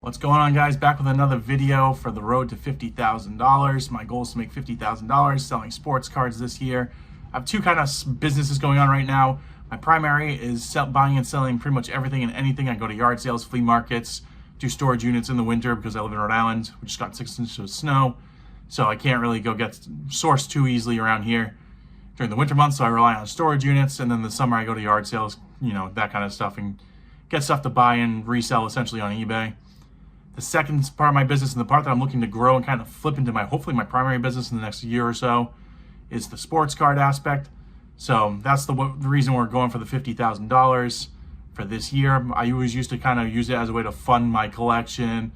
What's going on, guys? Back with another video for the road to $50,000. My goal is to make $50,000 selling sports cards this year. I have two kind of businesses going on right now. My primary is buying and selling pretty much everything and anything. I go to yard sales, flea markets, do storage units in the winter because I live in Rhode Island. We just got 6 inches of snow, so I can't really go get sourced too easily around here during the winter months, so I rely on storage units. And then the summer I go to yard sales, that kind of stuff, and get stuff to buy and resell essentially on eBay. The second part of my business, and the part that I'm looking to grow and kind of flip into hopefully my primary business in the next year or so, is the sports card aspect. So that's the reason we're going for the $50,000 for this year. I always used to kind of use it as a way to fund my collection,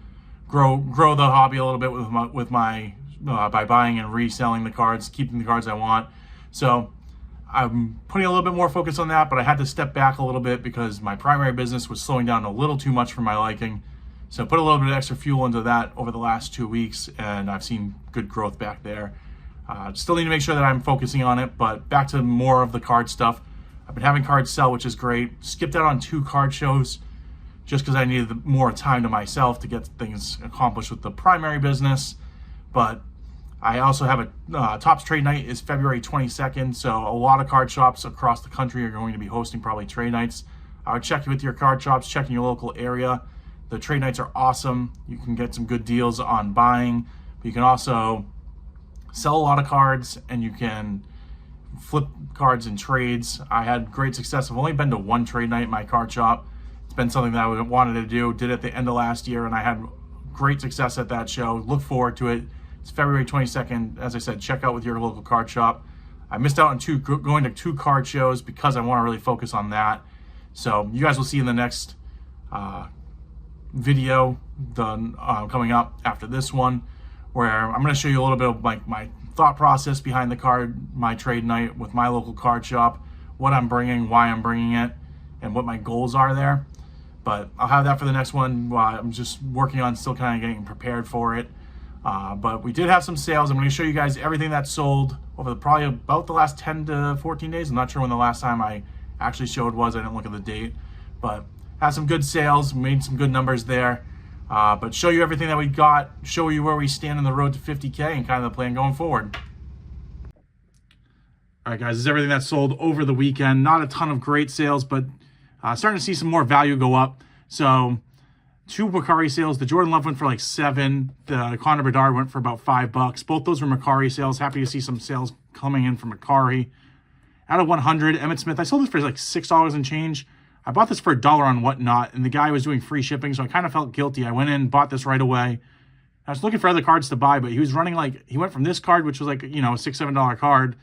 grow the hobby a little bit by buying and reselling the cards, keeping the cards I want. So I'm putting a little bit more focus on that, but I had to step back a little bit because my primary business was slowing down a little too much for my liking. So put a little bit of extra fuel into that over the last 2 weeks, and I've seen good growth back there. Still need to make sure that I'm focusing on it, but back to more of the card stuff. I've been having cards sell, which is great. Skipped out on 2 card shows just because I needed more time to myself to get things accomplished with the primary business. But I also have a Topps Trade Night is February 22nd, so a lot of card shops across the country are going to be hosting probably trade nights. I would check with your card shops, check in your local area. The trade nights are awesome. You can get some good deals on buying, but you can also sell a lot of cards and you can flip cards in trades. I had great success. I've only been to 1 trade night in my card shop. It's been something that I wanted to do. Did it at the end of last year, and I had great success at that show. Look forward to it. It's February 22nd. As I said, check out with your local card shop. I missed out on going to 2 card shows because I want to really focus on that. So you guys will see in the next video coming up after this one, where I'm going to show you a little bit of my thought process behind my trade night with my local card shop, what I'm bringing, why I'm bringing it, and what my goals are there. But I'll have that for the next one. I'm just working on still kind of getting prepared for it. But we did have some sales. I'm going to show you guys everything that sold over probably about the last 10 to 14 days. I'm not sure when the last time I actually showed was. I didn't look at the date, but had some good sales, made some good numbers there. But show you everything that we got, show you where we stand on the road to 50K and kind of the plan going forward. All right, guys, this is everything that sold over the weekend. Not a ton of great sales, but starting to see some more value go up. So 2 Macari sales. The Jordan Love went for like 7. The Connor Bedard went for about $5. Both those were Macari sales. Happy to see some sales coming in from Macari. Out of 100, Emmitt Smith. I sold this for like $6 and change. I bought this for $1 on Whatnot, and the guy was doing free shipping, so I kind of felt guilty. I went in, bought this right away. I was looking for other cards to buy, but he was running he went from this card, which was like, a $6, $7 card,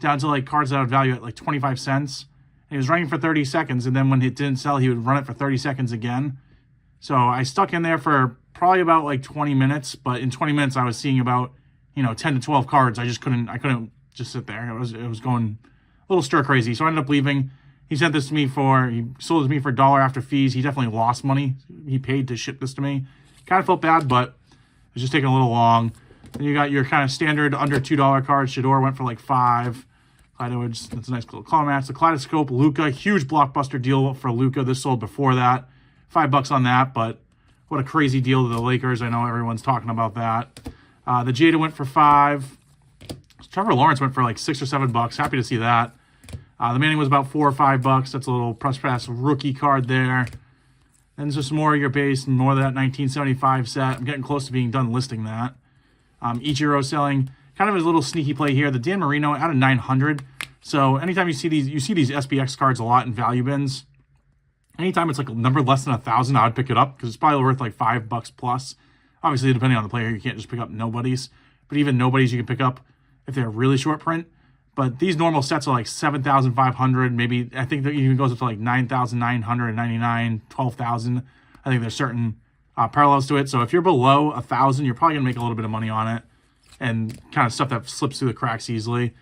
down to like cards that had value at like 25 cents. And he was running for 30 seconds, and then when it didn't sell, he would run it for 30 seconds again. So I stuck in there for probably about like 20 minutes, but in 20 minutes I was seeing about, 10 to 12 cards. I couldn't just sit there. It was going a little stir crazy. So I ended up leaving. He sold it to me for $1 after fees. He definitely lost money. He paid to ship this to me. Kind of felt bad, but it was just taking a little long. Then you got your kind of standard under $2 cards. Shador went for like $5. That's a nice little color match. The Kaleidoscope, Luka, huge blockbuster deal for Luka. This sold before that. $5 on that, but what a crazy deal to the Lakers. I know everyone's talking about that. The Jada went for $5. Trevor Lawrence went for like $6 or $7. Happy to see that. The Manning was about $4 or $5. That's a little press pass rookie card there. Then just more of your base, more of that 1975 set. I'm getting close to being done listing that. Ichiro selling, kind of a little sneaky play here. The Dan Marino out of 900. So anytime you see these SPX cards a lot in value bins. Anytime it's like a number less than 1,000, I would pick it up because it's probably worth like $5 plus. Obviously, depending on the player, you can't just pick up nobodies. But even nobodies you can pick up if they're really short print. But these normal sets are like 7,500, maybe. I think that even goes up to like 9,999, 12,000. I think there's certain parallels to it. So if you're below 1,000, you're probably going to make a little bit of money on it. And kind of stuff that slips through the cracks easily.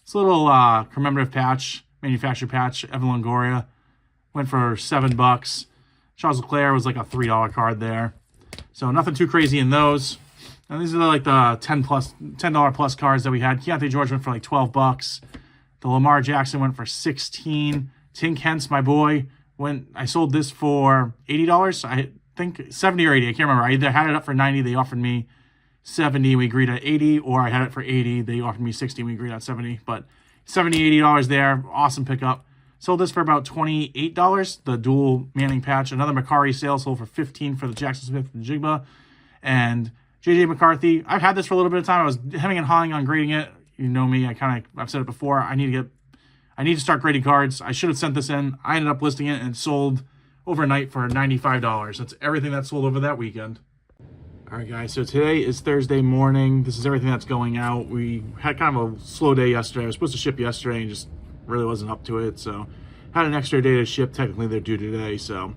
It's a little commemorative patch, manufacturer patch, Evan Longoria. Went for $7. Charles Leclerc was like a $3 card there. So nothing too crazy in those. And these are like the $10 plus cards that we had. Keontae George went for like $12. The Lamar Jackson went for $16. Tin Kent's my boy. I sold this for $80. think 70 or 80. I can't remember. I either had it up for 90. They offered me 70. We agreed at 80, or I had it for 80. They offered me 60. We agreed at 70. But $70, $80 there. Awesome pickup. Sold this for about $28. The dual Manning patch. Another Macari sale sold for $15 for the Jackson Smith and Jigba. And JJ McCarthy. I've had this for a little bit of time. I was hemming and hawing on grading it. You know me. I've said it before. I need to start grading cards. I should have sent this in. I ended up listing it and it sold overnight for $95. That's everything that sold over that weekend. All right, guys, so today is Thursday morning. This is everything that's going out. We had kind of a slow day yesterday. I was supposed to ship yesterday and just really wasn't up to it. So had an extra day to ship. Technically, they're due today. So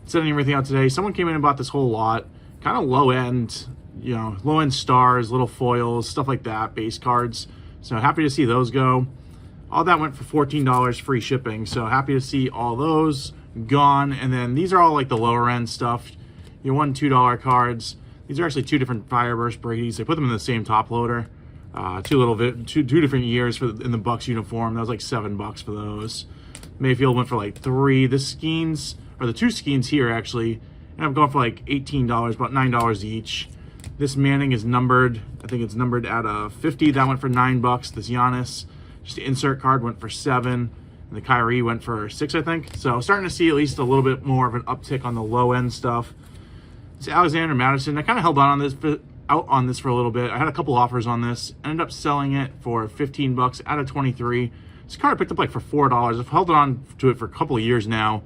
sending everything out today. Someone came in and bought this whole lot. Kind of low end, low end stars, little foils, stuff like that, base cards. So happy to see those go. All that went for $14 free shipping. So happy to see all those gone. And then these are all like the lower end stuff. Your $1, $2 cards. These are actually two different Fireburst Brady's. They put them in the same top loader. Two different years in the Bucks uniform. That was like $7 for those. Mayfield went for like $3. The Skeens, or the two Skeens here actually, ended up going for like $18, about $9 each. This Manning is numbered. I think it's numbered at a 50. That went for $9. This Giannis, just the insert card, went for $7. And the Kyrie went for $6, I think. So starting to see at least a little bit more of an uptick on the low end stuff. It's Alexander Madison. I kind of held out on this for a little bit. I had a couple offers on this. Ended up selling it for $15 out of 23. This card I picked up like for $4. I've held on to it for a couple of years now.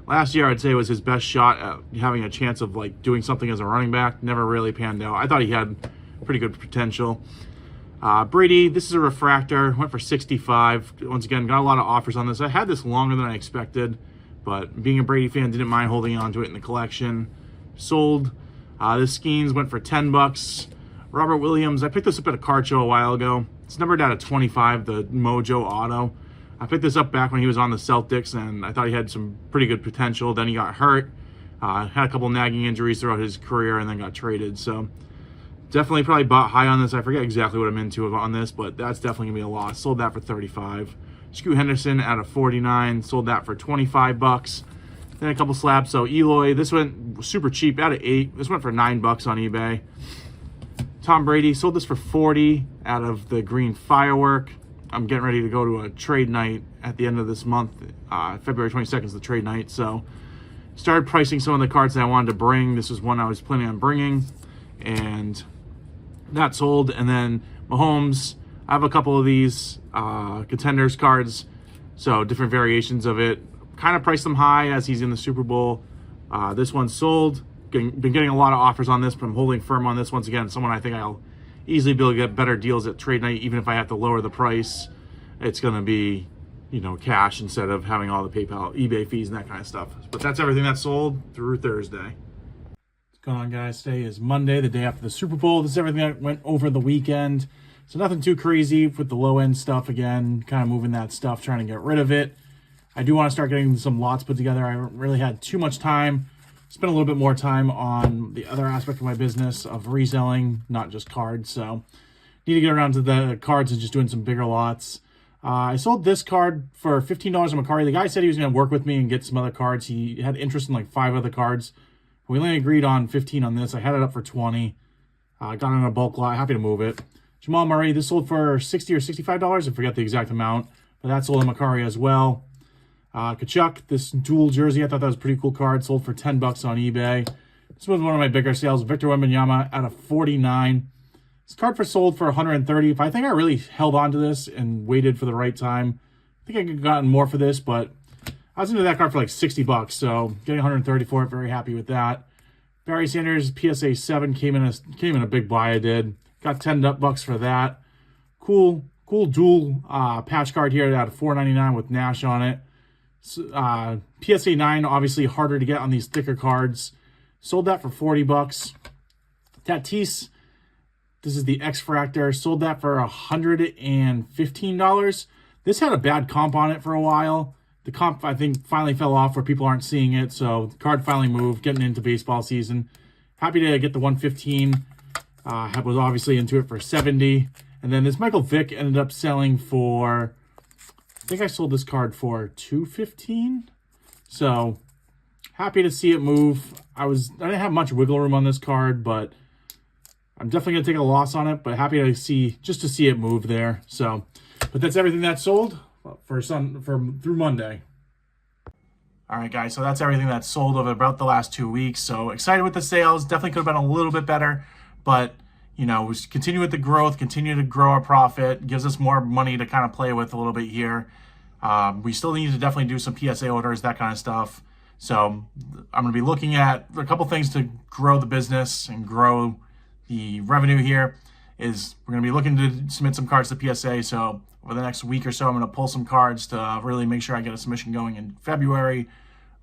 Last year, I'd say was his best shot at having a chance of like doing something as a running back. Never really panned out. I thought he had pretty good potential. Brady, this is a refractor. Went for $65. Once again, got a lot of offers on this. I had this longer than I expected, but being a Brady fan, didn't mind holding on to it in the collection. Sold. This Skeens went for $10. Robert Williams, I picked this up at a card show a while ago. It's numbered out of 25, the Mojo Auto. I picked this up back when he was on the Celtics, and I thought he had some pretty good potential. Then he got hurt, had a couple nagging injuries throughout his career, and then got traded. So definitely probably bought high on this. I forget exactly what I'm into on this, but that's definitely going to be a loss. Sold that for $35. Scoot Henderson out of 49. Sold that for $25. Then a couple slabs. So Eloy, this went super cheap out of 8. This went for $9 on eBay. Tom Brady, sold this for $40 out of the green firework. I'm getting ready to go to a trade night at the end of this month. February 22nd is the trade night. So started pricing some of the cards that I wanted to bring. This was one I was planning on bringing, and that sold. And then Mahomes, I have a couple of these contenders cards, so different variations of it. Kind of priced them high as he's in the Super Bowl. This one sold. Been getting a lot of offers on this, but I'm holding firm on this. Once again, someone I think I'll easily be able to get better deals at trade night, even if I have to lower the price. It's going to be, cash instead of having all the PayPal, eBay fees, and that kind of stuff. But that's everything that's sold through Thursday. What's going on, guys? Today is Monday, the day after the Super Bowl. This is everything that went over the weekend. So nothing too crazy with the low-end stuff again, kind of moving that stuff, trying to get rid of it. I do want to start getting some lots put together. I haven't really had too much time. Spend a little bit more time on the other aspect of my business of reselling, not just cards. So need to get around to the cards and just doing some bigger lots. I sold this card for $15 on Macari. The guy said he was going to work with me and get some other cards. He had interest in like 5 other cards. We only agreed on 15 on this. I had it up for 20. Got it on a bulk lot. Happy to move it. Jamal Murray, this sold for $60 or $65. I forget the exact amount, but that sold on Macari as well. Kachuk, this dual jersey, I thought that was a pretty cool card. Sold for $10 on eBay. This was one of my bigger sales. Victor Wembanyama out of 49. This card for sold for 130. If I think I really held on to this and waited for the right time, I think I could have gotten more for this, but I was into that card for like $60. So getting 130 for it, very happy with that. Barry Sanders, PSA 7 came in a big buy. I did. Got $10 for that. Cool dual patch card here out of $4.99 with Nash on it. PSA 9, obviously harder to get on these thicker cards. Sold that for $40. Tatis, this is the X-Fractor. Sold that for $115. This had a bad comp on it for a while. The comp, I think, finally fell off where people aren't seeing it. So the card finally moved, getting into baseball season. Happy to get the 115. Was obviously into it for $70. And then this Michael Vick ended up selling for, I think I sold this card for $215. So happy to see it move. I didn't have much wiggle room on this card, but I'm definitely going to take a loss on it, but happy to see it move there. So, but that's everything that's sold through Monday. All right, guys, so that's everything that's sold over about the last 2 weeks. So excited with the sales. Definitely could have been a little bit better, but we continue with the growth, continue to grow our profit, gives us more money to kind of play with a little bit here. We still need to definitely do some PSA orders, that kind of stuff. So I'm going to be looking at a couple things to grow the business and grow the revenue here. We're going to be looking to submit some cards to PSA. So over the next week or so, I'm going to pull some cards to really make sure I get a submission going in February.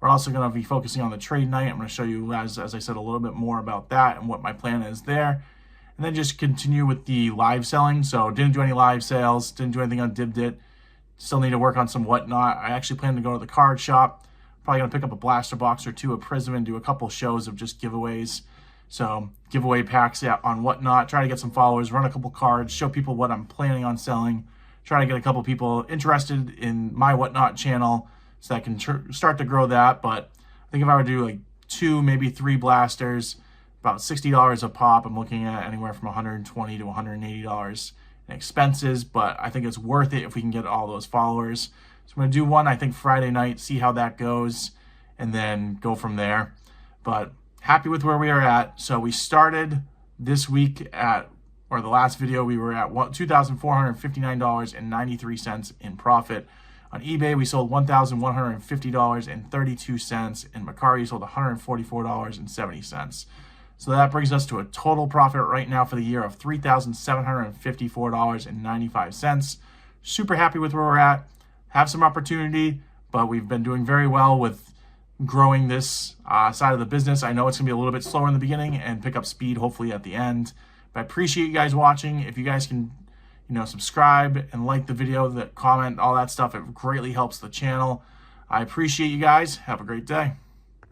We're also going to be focusing on the trade night. I'm going to show you, as I said, a little bit more about that and what my plan is there. And then just continue with the live selling. So didn't do any live sales, didn't do anything on Dibdit. Still need to work on some whatnot. I actually plan to go to the card shop. Probably going to pick up a blaster box or two of Prism and do a couple shows of just giveaways. So giveaway packs on whatnot. Try to get some followers, run a couple cards, show people what I'm planning on selling. Try to get a couple people interested in my whatnot channel so I can start to grow that. But I think if I were to do like 2, maybe 3 blasters, about $60 a pop, I'm looking at anywhere from $120 to $180 in expenses, but I think it's worth it if we can get all those followers. So I'm going to do one, I think, Friday night, see how that goes, and then go from there. But happy with where we are at. So we started this week the last video, we were at $2,459.93 in profit. On eBay, we sold $1,150.32. In Mercari, we sold $144.70. So that brings us to a total profit right now for the year of $3,754.95. Super happy with where we're at. Have some opportunity, but we've been doing very well with growing this side of the business. I know it's going to be a little bit slower in the beginning and pick up speed hopefully at the end. But I appreciate you guys watching. If you guys can, subscribe and like the video, comment, all that stuff, it greatly helps the channel. I appreciate you guys. Have a great day.